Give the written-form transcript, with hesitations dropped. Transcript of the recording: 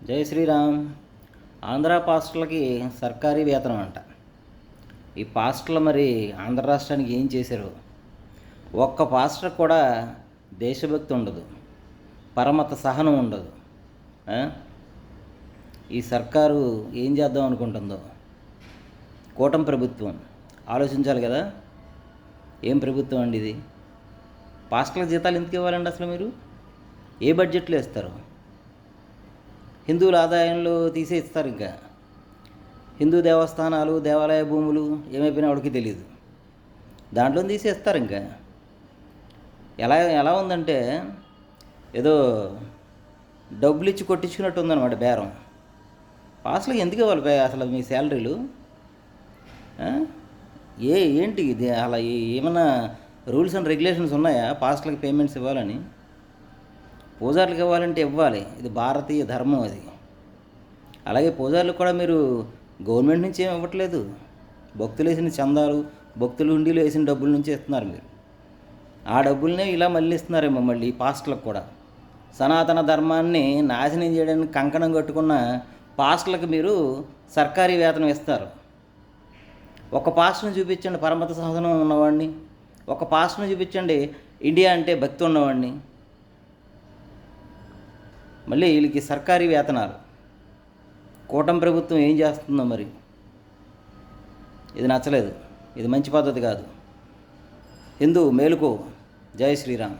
జై శ్రీరామ్. ఆంధ్ర పాస్టర్లకి సర్కారీ వేతనం అంట. ఈ పాస్టర్లు మరి ఆంధ్ర రాష్ట్రానికి ఏం చేశారు? ఒక్క పాస్టర్ కూడా దేశభక్తి ఉండదు, పరమత సహనం ఉండదు. ఆ? ఈ సర్కారు ఏం చేద్దాం అనుకుంటుందో? కూటమి ప్రభుత్వం ఆలోచించాలి కదా. ఏం ప్రభుత్వం అండి ఇది? పాస్టర్లకు జీతాలు ఎందుకు ఇవ్వాలండి అసలు? మీరు ఏ బడ్జెట్లో ఇస్తారు? హిందువుల ఆదాయంలో తీసే ఇస్తారు. ఇంకా హిందూ దేవస్థానాలు, దేవాలయ భూములు ఏమైపోయినా వాడికి తెలియదు, దాంట్లో తీసేస్తారు. ఇంకా ఎలా ఎలా ఉందంటే ఏదో డబ్బులు ఇచ్చి కొట్టించుకున్నట్టు ఉందన్నమాట బేరం. పాస్టర్లకు ఎందుకు ఇవ్వాలి అసలు మీ శాలరీలు? ఏంటి ఇది? అలా ఏమన్నా రూల్స్ అండ్ రెగ్యులేషన్స్ ఉన్నాయా పాస్టర్లకు పేమెంట్స్ ఇవ్వాలని? పూజారులకు ఇవ్వాలంటే ఇవ్వాలి, ఇది భారతీయ ధర్మం అది. అలాగే పూజారులకు కూడా మీరు గవర్నమెంట్ నుంచి ఏమి ఇవ్వట్లేదు, భక్తులు వేసిన చందాలు, భక్తులు హుండీలు వేసిన డబ్బుల నుంచి ఇస్తున్నారు మీరు. ఆ డబ్బులనే ఇలా మళ్ళీ ఇస్తున్నారేమో మళ్ళీ పాస్టర్లకు కూడా. సనాతన ధర్మాన్ని నాశనం చేయడానికి కంకణం కట్టుకున్న పాస్టర్లకు మీరు సర్కారీ వేతనం ఇస్తారు. ఒక పాస్టర్ని చూపించండి పరమత సాధనం ఉన్నవాడిని, ఒక పాస్టర్ని చూపించండి ఇండియా అంటే భక్తి ఉన్నవాడిని. మళ్ళీ వీళ్ళకి సర్కారీ వేతనాలు. కూటమి ప్రభుత్వం ఏం చేస్తుందో మరి? ఇది నచ్చలేదు, ఇది మంచి పద్ధతి కాదు. హిందూ మేలుకో. జై శ్రీరామ్.